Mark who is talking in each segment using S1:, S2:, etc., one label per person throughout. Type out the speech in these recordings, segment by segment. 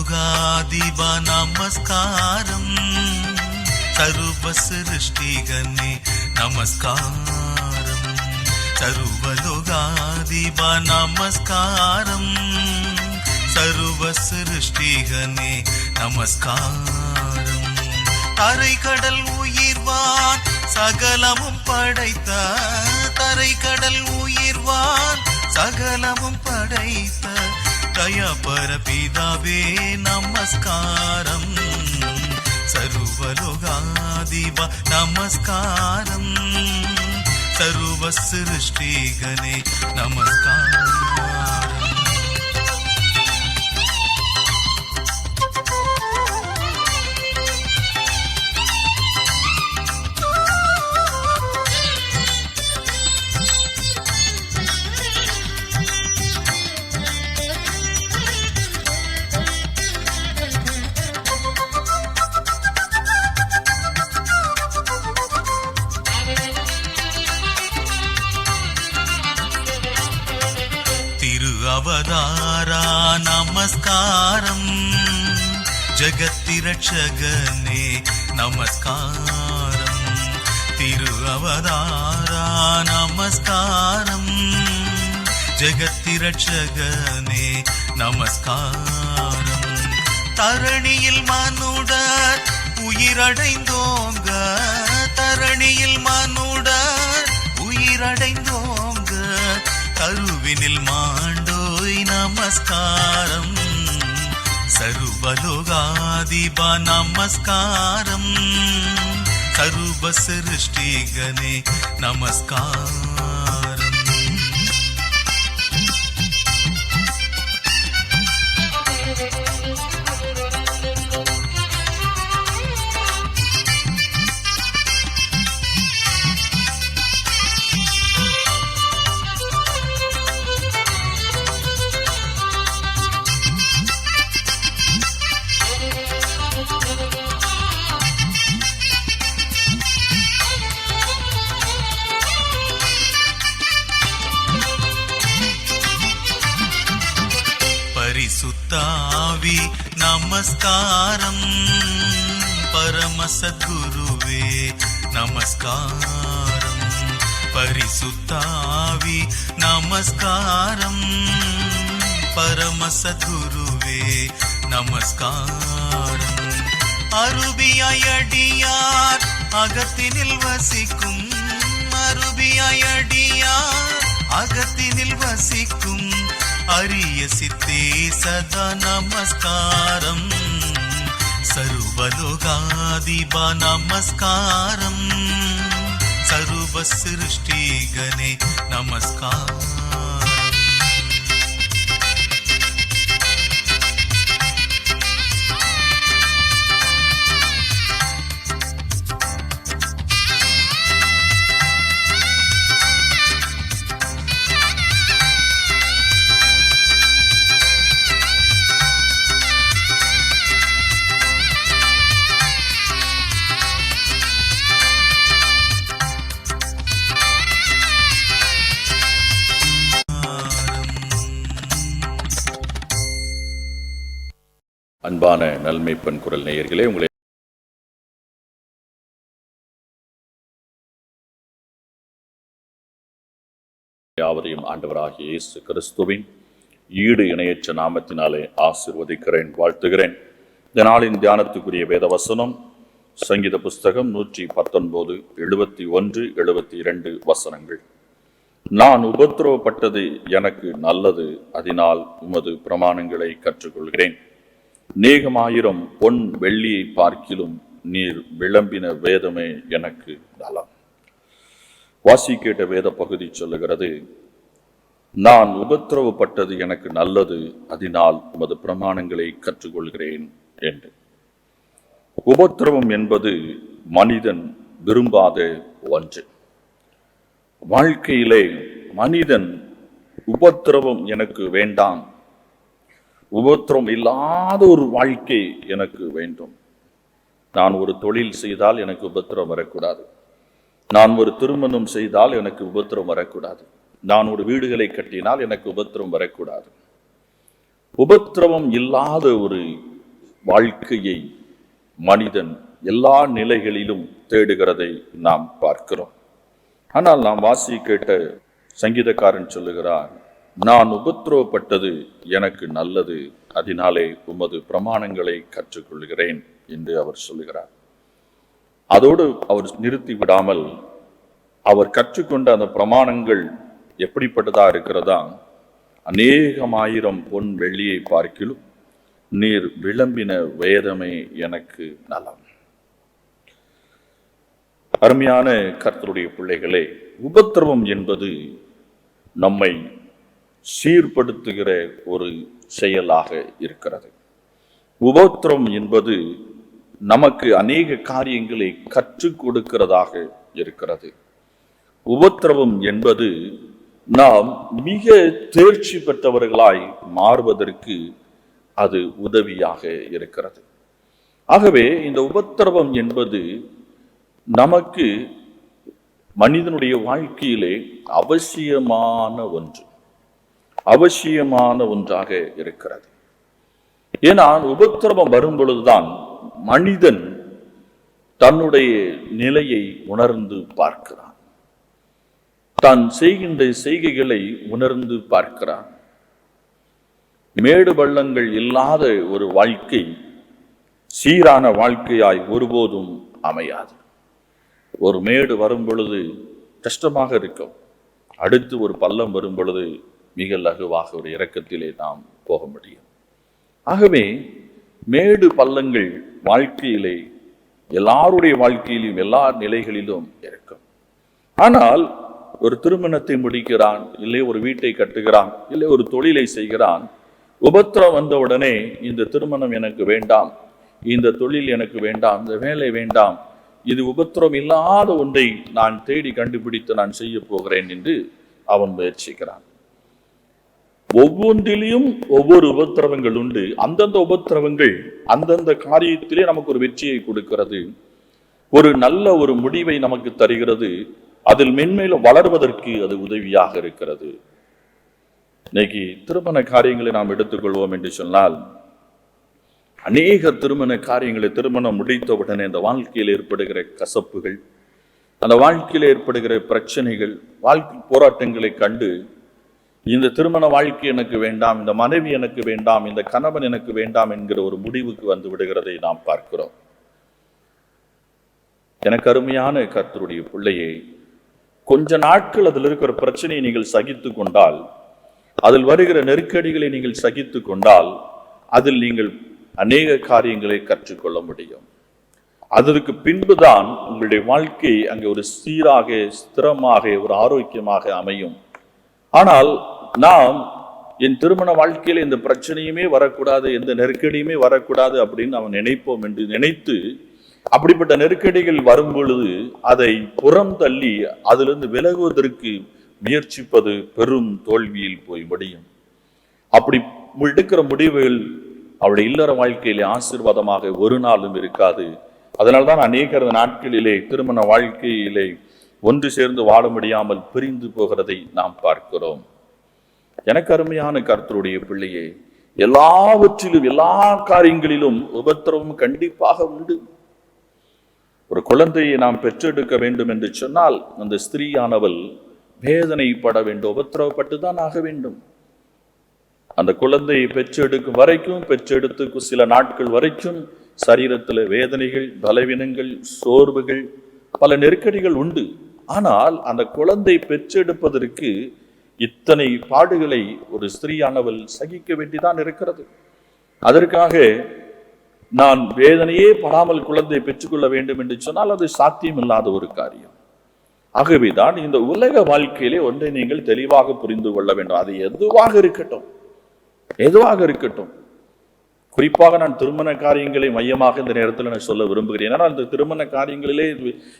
S1: സർവലോകാധിപ നമസ്കാരം സർവസൃഷ്ടികനെ നമസ്കാരം സർവലോകാധിപ നമസ്കാരം സർവസൃഷ്ടികനെ നമസ്കാരം தரை கடல் உயிர்வான் சகலமும் படைத்த தரை கடல் உயிர்வான் சகலமும் படைத்த தயாபர பிதாவே நமஸ்காரம் சர்வலோகாதிப நமஸ்காரம் சர்வ சிருஷ்டிகனே நமஸ்காரம். அவதாரா நமஸ்காரம் ஜகத்திரட்சகனே நமஸ்காரம் திரு அவதாரா நமஸ்காரம் ஜகத்திரட்சகனே நமஸ்காரம் தரணியில் மனுடர் உயிரடைந்தோங்க தரணியில் மனுடர் உயிரடைந்தோங்க கருவினில் மாண்டோய் நமஸ்காரம் சர்வலோகாதிப நமஸ்காரம் சர்வ சிருஷ்டிகனே நமஸ்காரம். பரிசுத்தாவி நமஸ்காரம் பரம சத்குருவே நமஸ்காரம் பரிசுத்தாவி நமஸ்காரம் பரம சத்குருவே நமஸ்காரம் அருபியாயடியார் அகத்தினில் வசிக்கும் அருபியாயடியார் அகத்தினில் வசிக்கும் அரிய சித்தே சதா நமஸ்காரம் சர்வலோகாதிப நமஸ்காரம் சர்வ சிருஷ்டிகனே நமஸ்காரம்.
S2: அன்பான நல்மைப்பன் குரல் நேயர்களே, உங்களை யாவரையும் ஆண்டவராகிய இயேசு கிறிஸ்துவின் ஈடு இணையற்ற நாமத்தினாலே ஆசீர்வதிக்கிறேன், வாழ்த்துகிறேன். இந்த நாளின் தியானத்துக்குரிய வேத வசனம் சங்கீத புஸ்தகம் 119, 71, 72 வசனங்கள். நான் உபத்திரவப்பட்டது எனக்கு நல்லது, அதனால் உமது பிரமாணங்களை கற்றுக்கொள்கிறேன். நேகமாயிரம் பொன் வெள்ளியை பார்க்கிலும் நீர் விளம்பின வேதமே எனக்கு நலம். வாசிக்கேட்ட வேத பகுதி சொல்லுகிறது, நான் உபத்திரவப்பட்டது எனக்கு நல்லது, அதனால் உமது பிரமாணங்களை கற்றுக்கொள்கிறேன் என்று. உபத்திரவம் என்பது மனிதன் விரும்பாத ஒன்று. வாழ்க்கையிலே மனிதன் உபத்திரவம் எனக்கு வேண்டாம், உபத்திரம் இல்லாத ஒரு வாழ்க்கை எனக்கு வேண்டும். நான் ஒரு தொழில் செய்தால் எனக்கு உபத்திரம் வரக்கூடாது, நான் ஒரு திருமணம் செய்தால் எனக்கு உபத்திரம் வரக்கூடாது, நான் ஒரு வீடுகளை கட்டினால் எனக்கு உபத்திரம் வரக்கூடாது. உபத்திரவம் இல்லாத ஒரு வாழ்க்கையை மனிதன் எல்லா நிலைகளிலும் தேடுகிறதை நாம் பார்க்கிறோம். ஆனால் நாம் வாசி கேட்ட சங்கீதக்காரன் சொல்லுகிறார், நான் உபத்திரவப்பட்டது எனக்கு நல்லது, அதனாலே உமது பிரமாணங்களை கற்றுக்கொள்கிறேன் என்று அவர் சொல்லுகிறார். அதோடு அவர் நிறுத்தி விடாமல், அவர் கற்றுக்கொண்ட அந்த பிரமாணங்கள் எப்படிப்பட்டதா இருக்கிறதா, அநேகமாயிரம் பொன் வெள்ளியை பார்க்கிலும் நீர் விளம்பின வேதமே எனக்கு நலம். அருமையான கர்த்தருடைய பிள்ளைகளே, உபத்திரவம் என்பது நம்மை சீர்படுத்துகிற ஒரு செயலாக இருக்கிறது. உபத்திரவம் என்பது நமக்கு அநேக காரியங்களை கற்றுக் கொடுக்கிறதாக இருக்கிறது. உபத்திரவம் என்பது நாம் மிக தேர்ச்சி பெற்றவர்களாய் மாறுவதற்கு அது உதவியாக இருக்கிறது. ஆகவே இந்த உபத்திரவம் என்பது நமக்கு மனிதனுடைய வாழ்க்கையிலே அவசியமான ஒன்றாக இருக்கிறது. ஏன்னா உபத்திரவம் வரும் பொழுதுதான் மனிதன் தன்னுடைய நிலையை உணர்ந்து பார்க்கிறான், தான் செய்கின்ற செய்கைகளை உணர்ந்து பார்க்கிறான். மேடு பள்ளங்கள் இல்லாத ஒரு வாழ்க்கை சீரான வாழ்க்கையாய் ஒருபோதும் அமையாது. ஒரு மேடு வரும் பொழுது கஷ்டமாக இருக்கும், அடுத்து ஒரு பள்ளம் வரும் பொழுது மிக லகுவாக ஒரு இறக்கத்திலே நாம் போக முடியும். ஆகவே மேடு பள்ளங்கள் வாழ்க்கையிலே எல்லாருடைய வாழ்க்கையிலும் எல்லா நிலைகளிலும் இருக்கும். ஆனால் ஒரு திருமணத்தை முடிக்கிறான், இல்லை ஒரு வீட்டை கட்டுகிறான், இல்லை ஒரு தொழிலை செய்கிறான். உபத்திரம் வந்தவுடனே இந்த திருமணம் எனக்கு வேண்டாம், இந்த தொழில் எனக்கு வேண்டாம், இந்த வேலை வேண்டாம், இது உபத்திரம் இல்லாத ஒன்றை நான் தேடி கண்டுபிடித்து நான் செய்ய போகிறேன் என்று அவன் முயற்சிக்கிறான். ஒவ்வொன்றிலையும் ஒவ்வொரு உபத்திரவங்கள் உண்டு. அந்தந்த உபத்திரவங்கள் அந்தந்த காரியத்திலே நமக்கு ஒரு வெற்றியை கொடுக்கிறது, ஒரு நல்ல ஒரு முடிவை நமக்கு தருகிறது, அதில் மென்மேலும் வளர்வதற்கு அது உதவியாக இருக்கிறது. இன்னைக்கு திருமண காரியங்களை நாம் எடுத்துக்கொள்வோம் என்று சொன்னால், அநேக திருமண காரியங்களை திருமணம் முடித்தவுடனே அந்த வாழ்க்கையில் ஏற்படுகிற கசப்புகள், அந்த வாழ்க்கையில் ஏற்படுகிற பிரச்சனைகள், வாழ்க்கை போராட்டங்களை கண்டு இந்த திருமண வாழ்க்கை எனக்கு வேண்டாம், இந்த மனைவி எனக்கு வேண்டாம், இந்த கணவன் எனக்கு வேண்டாம் என்கிற ஒரு முடிவுக்கு வந்து விடுகிறதை நாம் பார்க்கிறோம். எனக்கு அருமையான கர்த்தருடைய பிள்ளையே, கொஞ்ச நாட்கள் அதில் இருக்கிற பிரச்சனையை நீங்கள் சகித்து கொண்டால், அதில் வருகிற நெருக்கடிகளை நீங்கள் சகித்து கொண்டால், அதில் நீங்கள் அநேக காரியங்களை கற்றுக்கொள்ள முடியும். அதற்கு பின்புதான் உங்களுடைய வாழ்க்கை அங்கே ஒரு சீராக, ஸ்திரமாக, ஒரு ஆரோக்கியமாக அமையும். ஆனால் நாம் என் திருமண வாழ்க்கையில் இந்த பிரச்சனையுமே வரக்கூடாது, எந்த நெருக்கடியுமே வரக்கூடாது அப்படின்னு அவன் நினைப்போம் என்று நினைத்து, அப்படிப்பட்ட நெருக்கடிகள் வரும் பொழுது அதை புறம் தள்ளி அதிலிருந்து விலகுவதற்கு முயற்சிப்பது பெரும் தோல்வியில் போய் முடியும். அப்படி எடுக்கிற முடிவுகள் அவருடைய இல்லற வாழ்க்கையிலே ஆசீர்வாதமாக ஒரு நாளும் இருக்காது. அதனால்தான் அநேக நாட்களிலே திருமண வாழ்க்கையிலே ஒன்று சேர்ந்து வாழ முடியாமல் பிரிந்து போகிறதை நாம் பார்க்கிறோம். எனக்கு அருமையான கர்த்தருடைய பிள்ளையே, எல்லாவற்றிலும் எல்லா காரியங்களிலும் உபத்திரவம் கண்டிப்பாக உண்டு. ஒரு குழந்தையை நாம் பெற்றெடுக்க வேண்டும் என்று சொன்னால் அந்த ஸ்திரீயானவள் வேதனைப்பட வேண்டும், உபத்திரவப்பட்டுதான் ஆக வேண்டும். அந்த குழந்தையை பெற்றெடுக்கும் வரைக்கும், பெற்றெடுத்து சில நாட்கள் வரைக்கும் சரீரத்தில் வேதனைகள், பலவீனங்கள், சோர்வுகள், பல நெருக்கடிகள் உண்டு. ஆனால் அந்த குழந்தை பெற்றெடுப்பதற்கு இத்தனை பாடுகளை ஒரு ஸ்திரீயானவள் சகிக்க வேண்டிதான் இருக்கிறது. அதற்காக நான் வேதனையே படாமல் குழந்தை பெற்றுக்கொள்ள வேண்டும் என்று சொன்னால் அது சாத்தியமில்லாத ஒரு காரியம். ஆகவேதான் இந்த உலக வாழ்க்கையிலே ஒன்றை நீங்கள் தெளிவாக புரிந்து கொள்ள வேண்டும். அது எதுவாக இருக்கட்டும், குறிப்பாக நான் திருமண காரியங்களை மையமாக இந்த நேரத்தில் நான் சொல்ல விரும்புகிறேன். ஆனால் அந்த திருமண காரியங்களிலே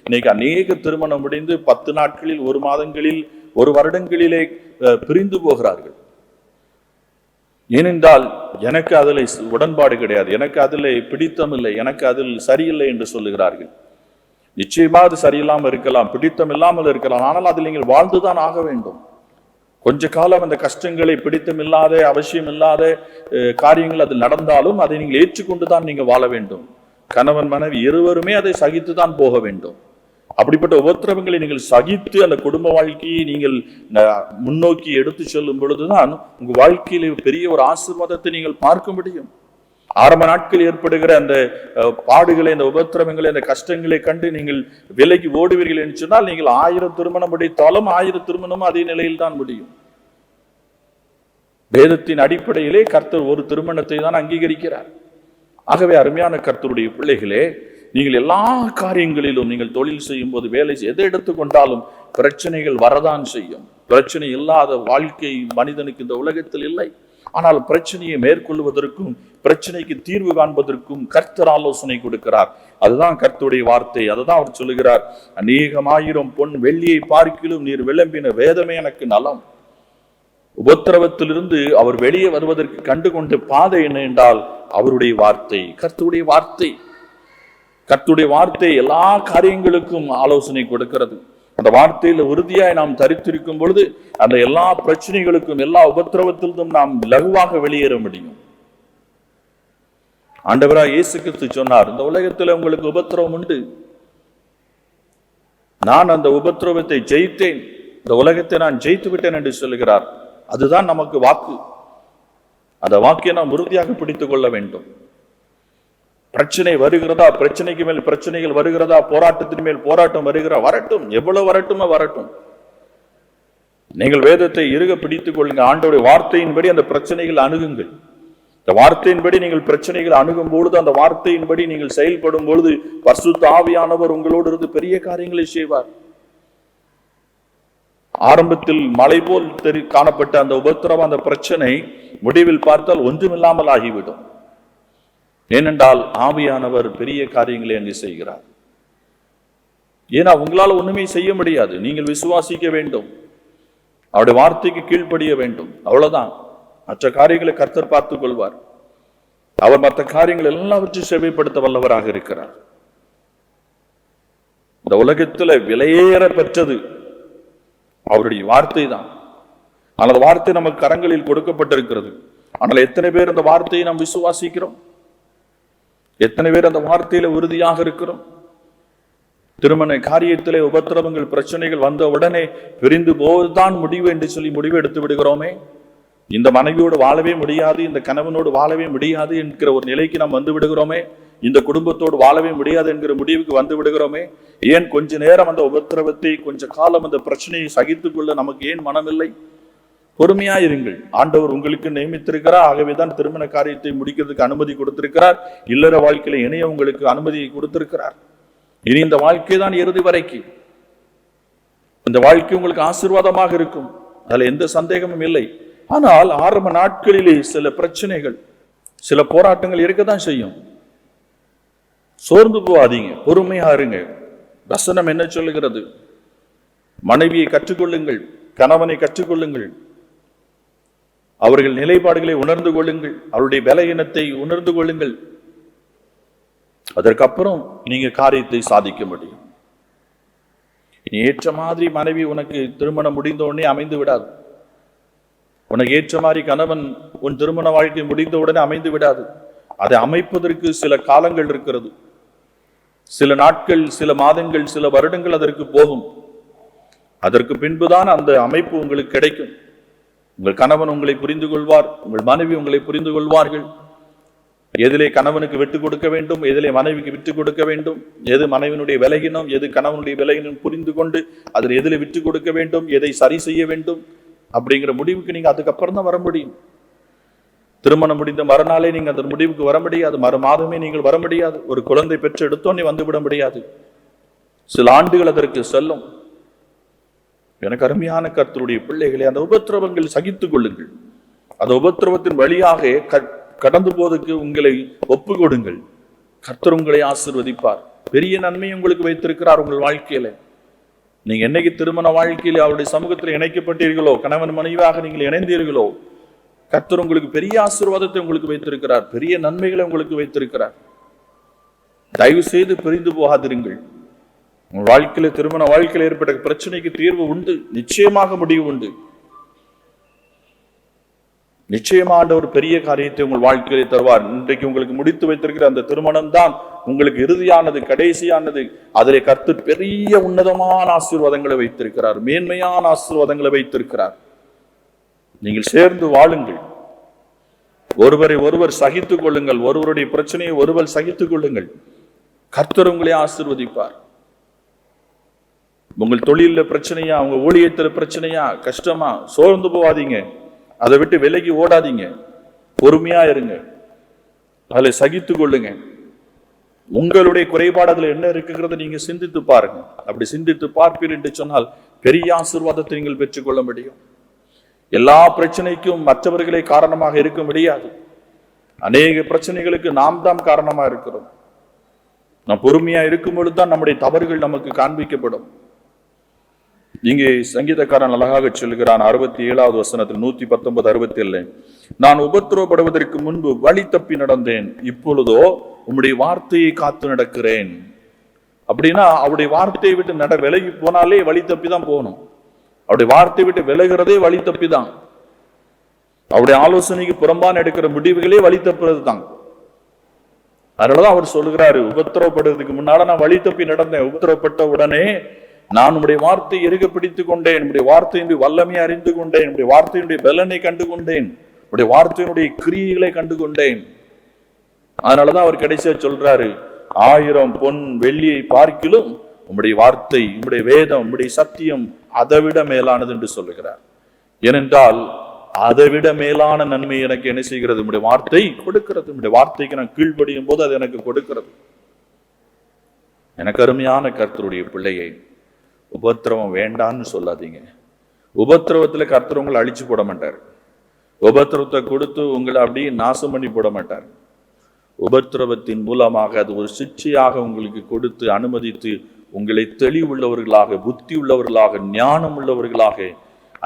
S2: இன்னைக்கு அநேக திருமணம் முடிந்து 10 நாட்களில், 1 மாதங்களில், 1 வருடங்களிலே பிரிந்து போகிறார்கள். ஏனென்றால் எனக்கு அதில் உடன்பாடு கிடையாது, எனக்கு அதில் பிடித்தம் இல்லை, எனக்கு அதில் சரியில்லை என்று சொல்லுகிறார்கள். நிச்சயமா அது சரியில்லாமல் இருக்கலாம், பிடித்தம் இல்லாமல் இருக்கலாம், ஆனால் அதில் நீங்கள் வாழ்ந்துதான் ஆக வேண்டும். கொஞ்ச காலம் அந்த கஷ்டங்களை பிடித்தமில்லாத அவசியம் இல்லாத காரியங்கள் அது நடந்தாலும் அதை நீங்கள் ஏற்றுக்கொண்டுதான் நீங்க வாழ வேண்டும். கணவன் மனைவி இருவருமே அதை சகித்து தான் போக வேண்டும். அப்படிப்பட்ட உபத்திரவங்களை நீங்கள் சகித்து அந்த குடும்ப வாழ்க்கையை நீங்கள் முன்னோக்கி எடுத்து செல்லும் பொழுதுதான் உங்க வாழ்க்கையில பெரிய ஒரு ஆசீர்வாதத்தை நீங்கள் பார்க்க முடியும். ஆரம்ப நாட்கள் ஏற்படுகிற அந்த பாடுகளை, அந்த உபத்திரவங்களை, அந்த கஷ்டங்களை கண்டு நீங்கள் விலகி ஓடுவீர்கள் என்று சொன்னால் நீங்கள் 1000 திருமணம் முடித்தாலும் 1000 திருமணமும் அதே நிலையில் தான் முடியும். வேதத்தின் அடிப்படையிலே கர்த்தர் ஒரு திருமணத்தை தான் அங்கீகரிக்கிறார். ஆகவே அருமையான கர்த்தருடைய பிள்ளைகளே, நீங்கள் எல்லா காரியங்களிலும் நீங்கள் தொழில் செய்யும் போது, வேலை எதை எடுத்துக்கொண்டாலும் பிரச்சனைகள் வரதான் செய்யும். பிரச்சனை இல்லாத வாழ்க்கை மனிதனுக்கு இந்த உலகத்தில் இல்லை. ஆனால் பிரச்சனையை மேற்கொள்வதற்கும் பிரச்சனைக்கு தீர்வு காண்பதற்கும் கர்த்தர் ஆலோசனை கொடுக்கிறார். அதுதான் கர்த்தருடைய வார்த்தை. அதுதான் அவர் சொல்லுகிறார், அநேகமாயிரம் பொன் வெள்ளியை பார்க்கிலும் நீர் விளம்பின வேதமே எனக்கு நலம். உபத்திரவத்திலிருந்து அவர் வெளியே வருவதற்கு கண்டுகொண்ட பாதை என்ன என்றால் அவருடைய வார்த்தை, கர்த்தருடைய வார்த்தை. கர்த்தருடைய வார்த்தை எல்லா காரியங்களுக்கும் ஆலோசனை கொடுக்கிறது. அந்த வார்த்தையில உறுதியாய் நாம் தரித்திருக்கும் பொழுது அந்த எல்லா பிரச்சனைகளுக்கும், எல்லா உபத்திரவத்திலிருந்தும் நாம் லகுவாக வெளியேற முடியும். ஆண்டவராய் இயேசு கிறிஸ்து சொன்னார், இந்த உலகத்தில் உங்களுக்கு உபத்திரவம் உண்டு, நான் அந்த உபத்திரவத்தை ஜெயித்தேன், இந்த உலகத்தை நான் ஜெயித்து விட்டேன் என்று சொல்லுகிறார். அதுதான் நமக்கு வாக்கு. அந்த வாக்கை நாம் உறுதியாக பிடித்துக் கொள்ள வேண்டும். பிரச்சனை வருகிறதா, பிரச்சனைக்கு மேல் பிரச்சனைகள் வருகிறதா, போராட்டத்தின் மேல் போராட்டம் வருகிறா, வரட்டும், எவ்வளவு வரட்டுமோ வரட்டும். நீங்கள் வேதத்தை இறுக பிடித்துக் கொள்ளுங்க. ஆண்டவருடைய வார்த்தையின்படி அந்த பிரச்சனைகள் அணுகுங்கள். இந்த வார்த்தையின்படி நீங்கள் பிரச்சனைகள் அணுகும் பொழுது, அந்த வார்த்தையின்படி நீங்கள் செயல்படும் பொழுது பரிசுத்த ஆவியானவர் உங்களோடு இருந்து பெரிய காரியங்களை செய்வார். ஆரம்பத்தில் மலை போல் காணப்பட்ட அந்த உபத்திரவம், அந்த பிரச்சனை முடிவில் பார்த்தால் ஒன்றுமில்லாமல் ஆகிவிடும். ஏனென்றால் ஆவியானவர் பெரிய காரியங்களை அங்கே செய்கிறார். ஏன்னா உங்களால் ஒண்ணுமே செய்ய முடியாது. நீங்கள் விசுவாசிக்க வேண்டும், அவருடைய வார்த்தைக்கு கீழ்ப்படிய வேண்டும், அவ்வளவுதான். மற்ற காரியங்களை கர்த்தர் பார்த்துக் கொள்வார். அவர் மற்ற காரியங்கள் எல்லாவற்றையும் செவைப்படுத்த வல்லவராக இருக்கிறார். இந்த உலகத்துல விலையேற பெற்றது அவருடைய வார்த்தை தான். ஆனால் அந்த வார்த்தை நமக்கு கரங்களில் கொடுக்கப்பட்டிருக்கிறது. ஆனால் எத்தனை பேர் அந்த வார்த்தையை நாம் விசுவாசிக்கிறோம்? எத்தனை பேர் அந்த வார்த்தையில உறுதியாக இருக்கிறோம்? திருமண காரியத்திலே உபத்திரவங்கள், பிரச்சனைகள் வந்த உடனே பிரிந்து போவதுதான் முடிவு என்று சொல்லி முடிவு எடுத்து விடுகிறோமே. இந்த மனைவியோடு வாழவே முடியாது, இந்த கணவனோடு வாழவே முடியாது என்கிற ஒரு நிலைக்கு நாம் வந்து விடுகிறோமே. இந்த குடும்பத்தோடு வாழவே முடியாது என்கிற முடிவுக்கு வந்து விடுகிறோமே. ஏன் கொஞ்ச நேரம் அந்த உபத்திரவத்தை, கொஞ்ச காலம் அந்த பிரச்சனையை சகித்துக் கொள்ள நமக்கு ஏன் மனமில்லை? பொறுமையாயிருங்கள். ஆண்டவர் உங்களுக்கு நியமித்திருக்கிறார். ஆகவேதான் திருமண காரியத்தை முடிக்கிறதுக்கு அனுமதி கொடுத்திருக்கிறார். இல்லற வாழ்க்கையில இணைய உங்களுக்கு அனுமதியை கொடுத்திருக்கிறார். இனி இந்த வாழ்க்கை தான் இறுதி வரைக்கு. இந்த வாழ்க்கை உங்களுக்கு ஆசீர்வாதமாக இருக்கும், அதுல எந்த சந்தேகமும் இல்லை. ஆனால் ஆரம்ப நாட்களிலே சில பிரச்சனைகள், சில போராட்டங்கள் இருக்கத்தான் செய்யும். சோர்ந்து போகாதீங்க, பொறுமையா இருங்க. வசனம் என்ன சொல்லுகிறது? மனைவியை கற்றுக்கொள்ளுங்கள், கணவனை கற்றுக்கொள்ளுங்கள், அவர்கள் நிலைப்பாடுகளை உணர்ந்து கொள்ளுங்கள், அவருடைய பலவீனத்தை உணர்ந்து கொள்ளுங்கள். அதற்கப்புறம் நீங்க காரியத்தை சாதிக்க முடியும். நீ ஏற்ற மாதிரி மனைவி உனக்கு திருமணம் முடிந்த உடனே அமைந்து விடாது. உனக்கு ஏற்ற மாதிரி கணவன் உன் திருமண வாழ்க்கை முடிந்த உடனே அமைந்து விடாது. அதை அமைப்பதற்கு சில காலங்கள் இருக்கிறது, சில நாட்கள், சில மாதங்கள், சில வருடங்கள் அதற்கு போகும். அதற்கு பின்புதான் அந்த அமைப்பு உங்களுக்கு கிடைக்கும். உங்கள் கணவன் உங்களை புரிந்து கொள்வார், உங்கள் மனைவி உங்களை புரிந்து கொள்வார்கள். எதிலே கணவனுக்கு விட்டு கொடுக்க வேண்டும், எதிலே மனைவிக்கு விட்டு கொடுக்க வேண்டும், எது மனைவினுடைய விலகினம், எது கணவனுடைய விலகினம் புரிந்து கொண்டு அதில் எதிலே விட்டு கொடுக்க வேண்டும், எதை சரி செய்ய வேண்டும் அப்படிங்கிற முடிவுக்கு நீங்க அதுக்கப்புறம் தான் வர முடியும். திருமணம் முடிந்த மறுநாளே நீங்க அந்த முடிவுக்கு வர முடியாது, மறு மாதமே நீங்கள் வர முடியாது, ஒரு குழந்தை பெற்று எடுத்தோன்னே வந்துவிட முடியாது. சில ஆண்டுகள் அதற்கு செல்லும். எனக்கு அருமையான கர்த்தருடைய பிள்ளைகளை, அந்த உபத்திரவங்கள் சகித்துக் கொள்ளுங்கள். அந்த உபத்திரவத்தின் வழியாக கடந்து போவதற்கு உங்களை ஒப்பு கொடுங்கள். கர்த்தர் உங்களை ஆசீர்வதிப்பார். பெரிய நன்மை உங்களுக்கு வைத்திருக்கிறார் உங்கள் வாழ்க்கையில. நீங்க என்னைக்கு திருமண வாழ்க்கையில அவருடைய சமூகத்தில் இணைக்கப்பட்டீர்களோ, கணவன் மனைவியாக நீங்கள் இணைந்தீர்களோ, கர்த்தர் உங்களுக்கு பெரிய ஆசீர்வாதத்தை உங்களுக்கு வைத்திருக்கிறார், பெரிய நன்மைகளை உங்களுக்கு வைத்திருக்கிறார். தயவு செய்து பிரிந்து போகாதிருங்கள். உங்கள் வாழ்க்கையில, திருமண வாழ்க்கையில் ஏற்பட்ட பிரச்சனைக்கு தீர்வு உண்டு, நிச்சயமாக முடிவு உண்டு. நிச்சயமா ஆண்டவர் பெரிய காரியத்தை உங்கள் வாழ்க்கையிலே தருவார். இன்றைக்கு உங்களுக்கு முடித்து வைத்திருக்கிற அந்த திருமணம் தான் உங்களுக்கு இறுதியானது, கடைசியானது. அதிலே கர்த்தர் பெரிய உன்னதமான ஆசீர்வாதங்களை வைத்திருக்கிறார், மேன்மையான ஆசீர்வாதங்களை வைத்திருக்கிறார். நீங்கள் சேர்ந்து வாழுங்கள், ஒருவரை ஒருவர் சகித்துக் கொள்ளுங்கள், ஒருவருடைய பிரச்சனையை ஒருவர் சகித்துக் கொள்ளுங்கள். கர்த்தர் உங்களை ஆசீர்வதிப்பார். உங்கள் தொழில பிரச்சனையா, உங்க ஊழியத்துல பிரச்சனையா, கஷ்டமா, சோர்ந்து போவாதீங்க. அதை விட்டு விலகி ஓடாதீங்க. பொறுமையா இருங்க, அதில் சகித்து கொள்ளுங்க. உங்களுடைய குறைபாடு அதுல என்ன இருக்குங்கிறத நீங்க சிந்தித்து பாருங்க. அப்படி சிந்தித்து பார்ப்பீர்கள் என்று சொன்னால் பெரிய ஆசீர்வாதத்தை நீங்கள் பெற்றுக்கொள்ள முடியும். எல்லா பிரச்சனைக்கும் மற்றவர்களே காரணமாக இருக்க முடியாது. அநேக பிரச்சனைகளுக்கு நாம் தான் காரணமா இருக்கிறோம். நாம் பொறுமையா இருக்கும் பொழுதுதான் நம்முடைய தவறுகள் நமக்கு காண்பிக்கப்படும். இங்கே சங்கீதக்காரன் அழகாக சொல்லுகிறான் 67வது வசனத்தில் 119, 67, நான் உபத்திரவப்படுவதற்கு முன்பு வழி தப்பி நடந்தேன், இப்பொழுதோ உம்முடைய வார்த்தையை காத்து நடக்கிறேன். அப்படின்னா அவருடைய வார்த்தையை விட்டு விலகி போனாலே வழி தப்பி தான் போகணும். அவருடைய வார்த்தையை விட்டு விலகிறதே வழி தப்பி தான். அவருடைய ஆலோசனைக்கு புறம்பான எடுக்கிற முடிவுகளே வழி தப்புறது தான். அதனாலதான் அவர் சொல்லுகிறாரு, உபத்திரவப்படுறதுக்கு முன்னால நான் வழி தப்பி நடந்தேன், உபத்திரவப்பட்ட உடனே நான் உடைய வார்த்தையை எருக பிடித்துக் கொண்டேன், உடைய வார்த்தையினுடைய வல்லமையை அறிந்து கொண்டேன், உடைய வார்த்தையினுடைய பலனை கண்டு கொண்டேன், உடைய வார்த்தையினுடைய கிரியைகளை கண்டு கொண்டேன். அதனாலதான் அவர் கடைசியா சொல்றாரு, 1000 பொன் வெள்ளியை பார்க்கிலும் உம்முடைய வார்த்தை, உம்முடைய வேதம், உம்முடைய சத்தியம் அதைவிட மேலானது என்று சொல்லுகிறார். ஏனென்றால் அதைவிட மேலான நன்மை எனக்கு என்ன செய்கிறது? உம்முடைய வார்த்தை கொடுக்கிறது. உம்முடைய வார்த்தைக்கு நான் கீழ்ப்படியும் போது அது எனக்கு கொடுக்கிறது. எனக்கு அருமையான கர்த்தருடைய பிள்ளையை, உபத்திரவம் வேண்டான்னு சொல்லாதீங்க. உபத்திரவத்துல கர்த்தர் உங்களை அழிச்சு போட மாட்டார். உபத்திரவத்தை கொடுத்து உங்களை அப்படியே நாசம் பண்ணி போட மாட்டார். உபத்திரவத்தின் மூலமாக அது ஒரு சிக்ஷையாக உங்களுக்கு கொடுத்து அனுமதித்து உங்களை தெளிவுள்ளவர்களாக, புத்தி உள்ளவர்களாக, ஞானம் உள்ளவர்களாக,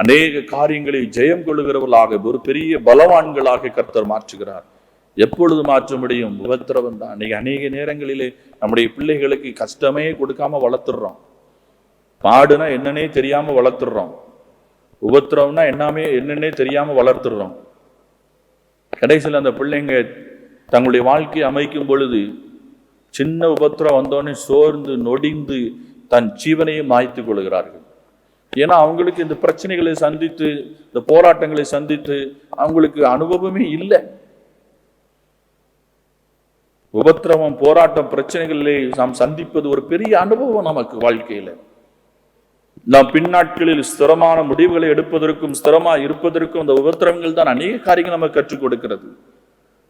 S2: அநேக காரியங்களை ஜெயம் கொள்ளுகிறவர்களாக, ஒரு பெரிய பலவான்களாக கர்த்தர் மாற்றுகிறார். எப்பொழுது மாற்ற முடியும்? உபத்திரவம் தான். இன்னைக்கு அநேக நேரங்களிலே நம்முடைய பிள்ளைகளுக்கு கஷ்டமே கொடுக்காம வளர்த்துடுறோம். பாடுனா என்னன்னே தெரியாம வளர்த்துடுறோம். உபத்திரவம்னா என்னன்னே தெரியாம வளர்த்துடுறோம். கடைசியில் அந்த பிள்ளைங்க தங்களுடைய வாழ்க்கையை அமைக்கும் பொழுது சின்ன உபத்திரம் வந்தோடனே சோர்ந்து நொடிந்து தன் ஜீவனையை மாய்த்துக் கொள்கிறார்கள். ஏன்னா அவங்களுக்கு இந்த பிரச்சனைகளை சந்தித்து, இந்த போராட்டங்களை சந்தித்து அவங்களுக்கு அனுபவமே இல்லை. உபத்திரவம், போராட்டம், பிரச்சனைகளிலே நாம் சந்திப்பது ஒரு பெரிய அனுபவம் நமக்கு வாழ்க்கையில. நாம் பின்னாட்களில் ஸ்திரமான முடிவுகளை எடுப்பதற்கும் ஸ்திரமா இருப்பதற்கும் அந்த உபத்திரவங்கள் தான் அநேக காரியங்கள் நமக்கு கற்றுக் கொடுக்கிறது.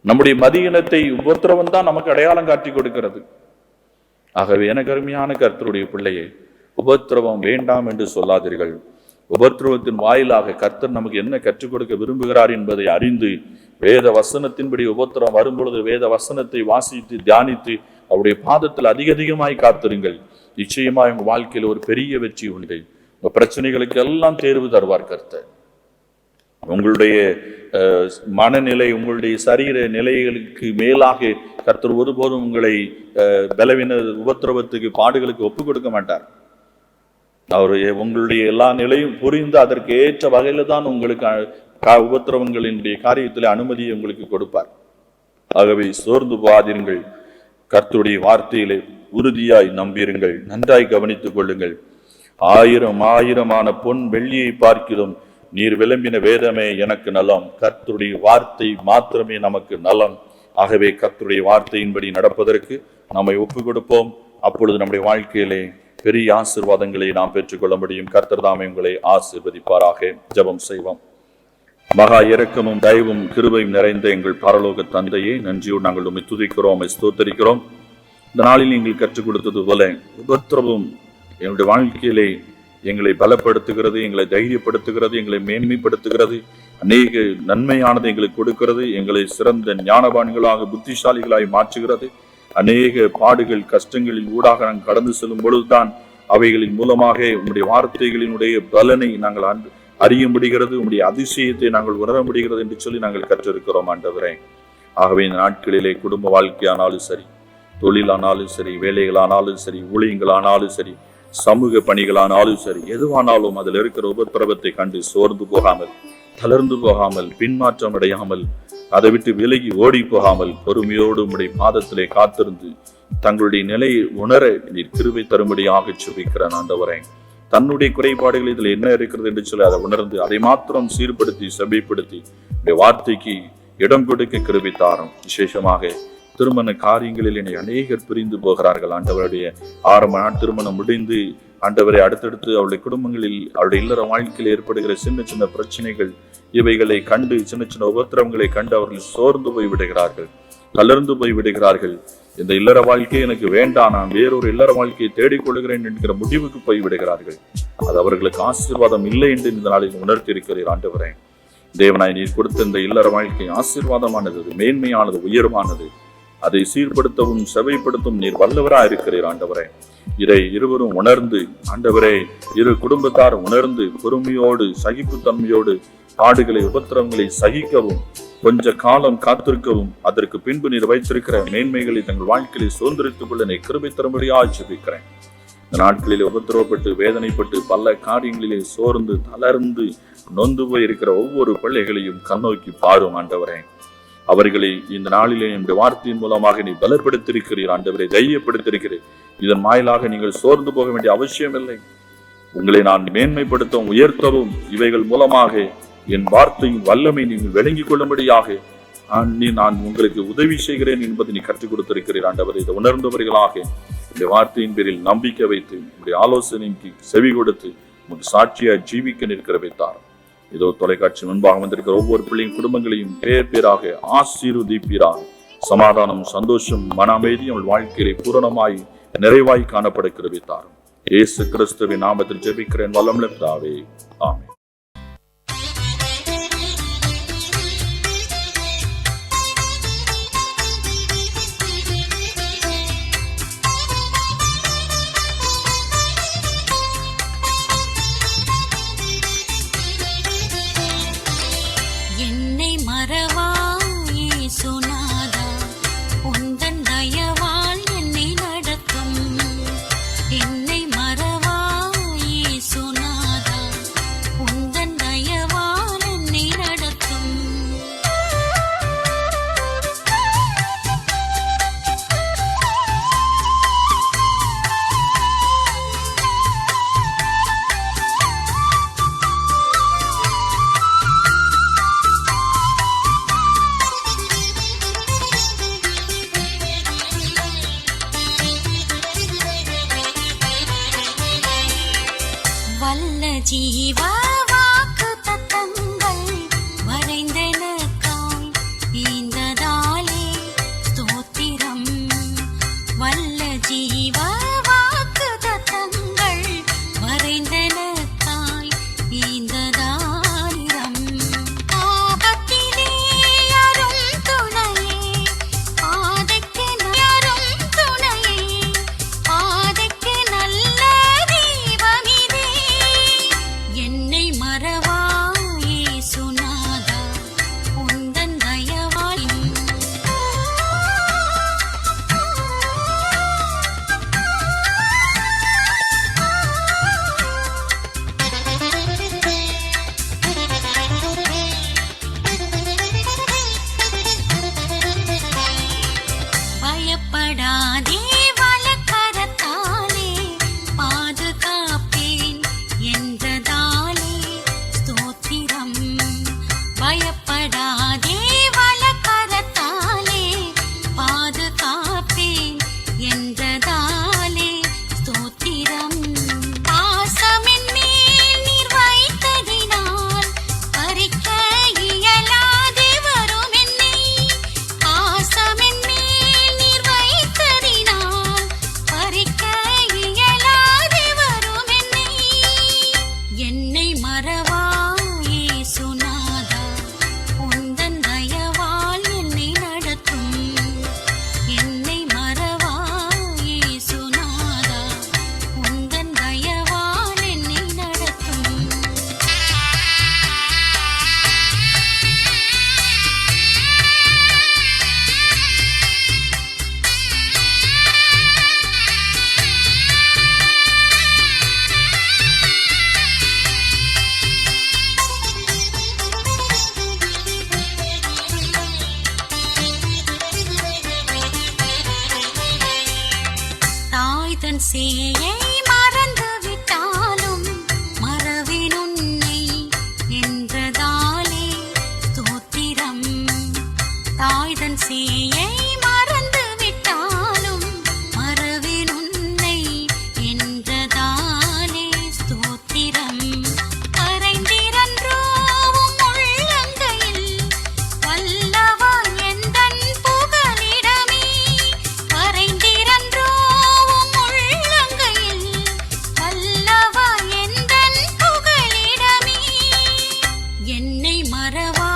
S2: நம்முடைய மதியினத்தை உபத்திரவம் தான் நமக்கு அடையாளம் காட்டி கொடுக்கிறது. ஆகவே எனக்கு அருமையான கர்த்தருடைய பிள்ளையை, உபத்திரவம் வேண்டாம் என்று சொல்லாதீர்கள். உபத்திரவத்தின் வாயிலாக கர்த்தர் நமக்கு என்ன கற்றுக் கொடுக்க விரும்புகிறார் என்பதை அறிந்து வேத வசனத்தின்படி உபத்திரம் வரும்பொழுது வேத வசனத்தை வாசித்து தியானித்து அவருடைய பாதத்தில் அதிகமாய் காத்திருங்கள். நிச்சயமாய் உங்க வாழ்க்கையில் ஒரு பெரிய வெற்றி உண்டு. உங்க பிரச்சனைகளுக்கு எல்லாம் தேர்வு தருவார் கர்த்தர். உங்களுடைய மனநிலை, உங்களுடைய சரீர நிலைகளுக்கு மேலாக கர்த்தர் ஒருபோதும் உங்களை பலவீன, உபத்திரவத்துக்கு, பாடுகளுக்கு ஒப்புக் கொடுக்க மாட்டார். அவர் உங்களுடைய எல்லா நிலையும் புரிந்து அதற்கு ஏற்ற வகையில தான் உங்களுக்கு உபத்திரவங்களினுடைய காரியத்தில் அனுமதியை உங்களுக்கு கொடுப்பார். ஆகவே சோர்ந்து போகாதீர்கள். கர்த்தருடைய வார்த்தையிலே உறுதியாய் நம்பியிருங்கள். நன்றாய் கவனித்துக் கொள்ளுங்கள். 1000 பொன் வெள்ளியை பார்க்கிறோம் நீர் விளம்பின வேதமே எனக்கு நலம். கர்த்தருடைய வார்த்தை மாத்திரமே நமக்கு நலம். ஆகவே கர்த்தருடைய வார்த்தையின்படி நடப்பதற்கு நம்மை ஒப்புக் கொடுப்போம். அப்பொழுது நம்முடைய வாழ்க்கையிலே பெரிய ஆசீர்வாதங்களை நாம் பெற்றுக்கொள்ள முடியும். கர்த்தர் தாமே உங்களை ஆசீர்வதிப்பாராக. ஜெபம் செய்வோம். மகா இரக்கமும் தயவும் கிருபையும் நிறைந்த எங்கள் பரலோக தந்தையே, நன்றியோடு நாங்கள் உம்மை துதிக்கிறோம், ஸ்தோத்தரிக்கிறோம். இந்த நாளில் நீங்கள் கற்றுக் கொடுத்தது போல உபத்திரவம் எங்களுடைய வாழ்க்கையிலே எங்களை பலப்படுத்துகிறது, எங்களை தைரியப்படுத்துகிறது, எங்களை மேன்மைப்படுத்துகிறது, அநேக நன்மையானது எங்களுக்கு கொடுக்கிறது, எங்களை சிறந்த ஞானவான்களாக, புத்திசாலிகளாய் மாற்றுகிறது. அநேக பாடுகள், கஷ்டங்களின் ஊடாக நாங்கள் கடந்து செல்லும் பொழுதுதான் அவைகளின் மூலமாக உங்களுடைய வார்த்தைகளினுடைய பலனை நாங்கள் அறிய முடிகிறது, உங்களுடைய அதிசயத்தை நாங்கள் உணர முடிகிறது என்று சொல்லி நாங்கள் கற்றிருக்கிறோம் ஆண்டவரே. ஆகவே இந்த நாட்களிலே குடும்ப வாழ்க்கையானாலும் சரி, தொழிலானாலும் சரி, வேலைகளானாலும் சரி, ஊழியங்களானாலும் சரி, சமூக பணிகளானாலும் சரி, எதுவானாலும் அதில் இருக்கிற உபத்திரவத்தை கண்டு சோர்ந்து போகாமல் தளர்ந்து போகாமல், பின்மாற்றம் அடையாமல், அதை விட்டு விலகி ஓடி போகாமல், பொறுமையோடு உம்முடைய பாதத்திலே காத்திருந்து தங்களுடைய நிலையை உணர நீர் கிருபை தரும்படியாக ஜெபிக்கிறேன் ஆண்டவரே. தன்னுடைய குறைபாடுகள் இதில் என்ன இருக்கிறது என்று சொல்லி அதை உணர்ந்து அதை மாத்திரம் சீர்படுத்தி செபிப்படுத்தி வார்த்தைக்கு இடம் கொடுக்க கிருபை தாரும். விசேஷமாக திருமண காரியங்களில் என்னை அநேகர் பிரிந்து போகிறார்கள் ஆண்டவருடைய. 6 நாள் திருமணம் முடிந்து ஆண்டவரை அடுத்தடுத்து அவருடைய குடும்பங்களில் அவருடைய இல்லற வாழ்க்கையில் ஏற்படுகிற சின்ன சின்ன பிரச்சனைகள் இவைகளை கண்டு, சின்ன சின்ன உபத்திரவங்களை கண்டு அவர்கள் சோர்ந்து போய் விடுகிறார்கள், தளர்ந்து போய் விடுகிறார்கள். இந்த இல்லற வாழ்க்கை எனக்கு வேண்டாம், நான் வேறொரு இல்லற வாழ்க்கையை தேடிக்கொள்கிறேன் என்கிற முடிவுக்கு போய் விடுகிறார்கள். அது அவர்களுக்கு ஆசீர்வாதம் இல்லை என்று இந்த நாளில் உணர்த்தி இருக்கிறீர் ஆண்டவரே. தேவனாய் நீர் கொடுத்த இந்த இல்லற வாழ்க்கை ஆசீர்வாதமானது, மேன்மையானது, உயர்வானது. அதை சீர்படுத்தவும் செவைப்படுத்தவும் நீர் வல்லவராக இருக்கிறீர் ஆண்டவரே. இதை இருவரும் உணர்ந்து ஆண்டவரே, இரு குடும்பத்தார் உணர்ந்து பொறுமையோடு சகிப்புத்தன்மையோடு பாடுகளை உபத்திரவங்களை சகிக்கவும், கொஞ்ச காலம் காத்திருக்கவும், அதற்கு பின்பு நீர் வைத்திருக்கிற மேன்மைகளை தங்கள் வாழ்க்கையை சுதந்திரித்துக் கொள்ள நீ கிருபை தரும்படியாக ஜெபிக்கிறேன். இந்த நாட்களிலே உபத்திரவப்பட்டு வேதனைப்பட்டு பல காரியங்களிலே சோர்ந்து தளர்ந்து நொந்து போய் இருக்கிற ஒவ்வொரு பிள்ளைகளையும் கண்ணோக்கி பாரும் ஆண்டவரே. அவர்களை இந்த நாளிலே என்னுடைய வார்த்தையின் மூலமாக நீ பலப்படுத்திருக்கிறீர் ஆண்டவரை, தைரியப்படுத்திருக்கிறீர். இதன் வாயிலாக நீங்கள் சோர்ந்து போக வேண்டிய அவசியம் இல்லை. உங்களை நான் மேன்மைப்படுத்தவும் உயர்த்தவும் இவைகள் மூலமாக என் வார்த்தையின் வல்லமை நீங்கள் விளங்கிக் கொள்ளும்படியாக நான் உங்களுக்கு உதவி செய்கிறேன் என்பதை நீ கற்றுக் கொடுத்திருக்கிறீர் ஆண்டவரை. இதை உணர்ந்தவர்களாக இந்த வார்த்தையின் பேரில் நம்பிக்கை வைத்து உங்களுடைய ஆலோசனைக்கு செவி கொடுத்து உங்களுக்கு சாட்சியாய் ஜீவிக்க நிற்கிற வைத்தார். இதோ தொலைக்காட்சி முன்பாக வந்திருக்கிற ஒவ்வொரு பிள்ளையும் குடும்பங்களையும் பேர் பேராக ஆசீர்வதிப்பீராக. சமாதானம், சந்தோஷம், மன அமைதி அவள் வாழ்க்கையிலே பூரணமாய் நிறைவாய் காணப்பட கிருபைத்தார். இயேசு கிறிஸ்துவின் நாமத்தில் ஜெபிக்கிறேன் வல்லமுள்ள பிதாவே, ஆமென்.
S3: என்னை மறவா இயேசுநாதா, தாய்தன் சேயை மறந்து விட்டாலும் மறவேன் உன்னை என்றதாலே ஸ்தோத்திரம். தாய்தன் சேயை மறந்து விட்டாலும் மறவேன் உன்னை என்றதாலே ஸ்தோத்திரம். கரைந்திரன்றோவும் உள்ளங்கையில் வல்லவா எந்தன் புகலிடமே. கரைந்திரன்றோவும் உள்ளங்கையில் வல்லவா எந்தன் புகலிடமே. என்னை மறவா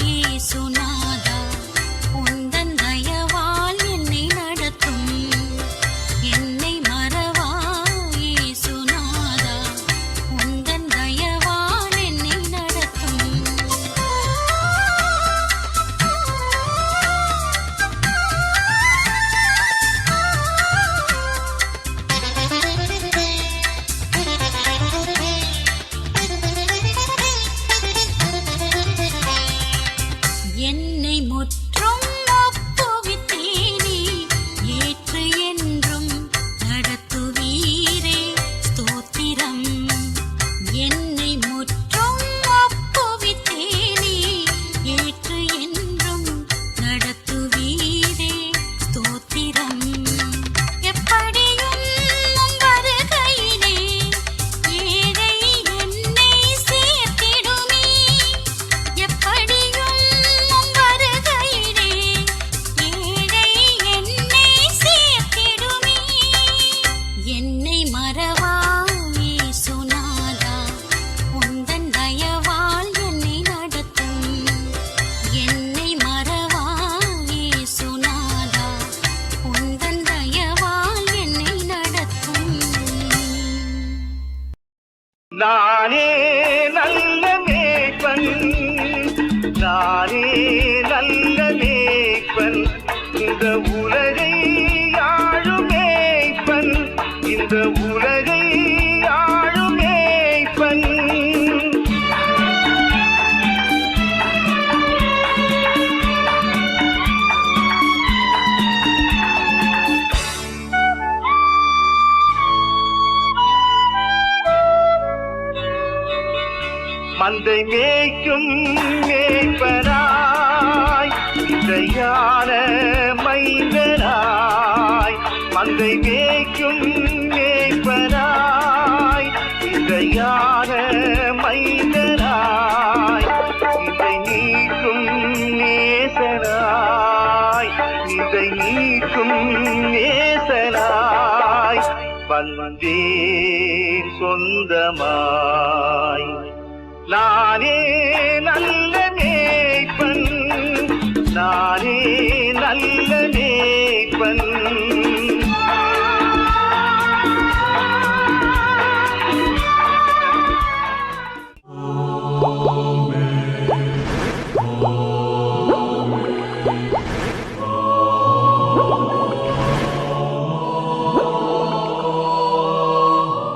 S3: இயேசுநாதா, உந்தன் தயவால் என்னை நடத்தும். என்னை மறவா இயேசுநாதா, உந்தன் தயவால் என்னை நடத்தும். என்னை முற்றும் ஒப்புவித்தேனே, ஏற்று என்றும் நடத்துவீரே ஸ்தோத்திரம். என்னை முற்றும் ஒப்புவித்தேனே, ஏற்று என்றும் நடத்துவீரே ஸ்தோத்திரம். எப்படியும் உம் வருகையிலே ஏழை என்னை சேர்த்திடுமே. எப்படியும் உம் வருகையிலே ஏழை என்னை சேர்த்திடுமே. என்னை மறவா இயேசுநாதா, உந்தன் தயவால் என்னை நடத்தும். என்னை மறவா இயேசுநாதா, உந்தன் தயவால் என்னை நடத்தும்.
S4: நானே நல்ல மேய்ப்பன், நானே நல்ல மேய்ப்பன், இந்த உலகை ஆளும் மேய்ப்பன், இந்த உலகை ஆளும் மேய்ப்பன். மந்தை மேய்க்கும் மேய்ப்பனாய், இசையான மைந்தனாய். மந்தை மேய்க்கும் மேய்ப்பனாய், இசையான மைந்தனாய். இதை நீக்கும் நேசனாய், இதை நீக்கும் நேசனாய். வந்தேன் சொந்தமாய், நானே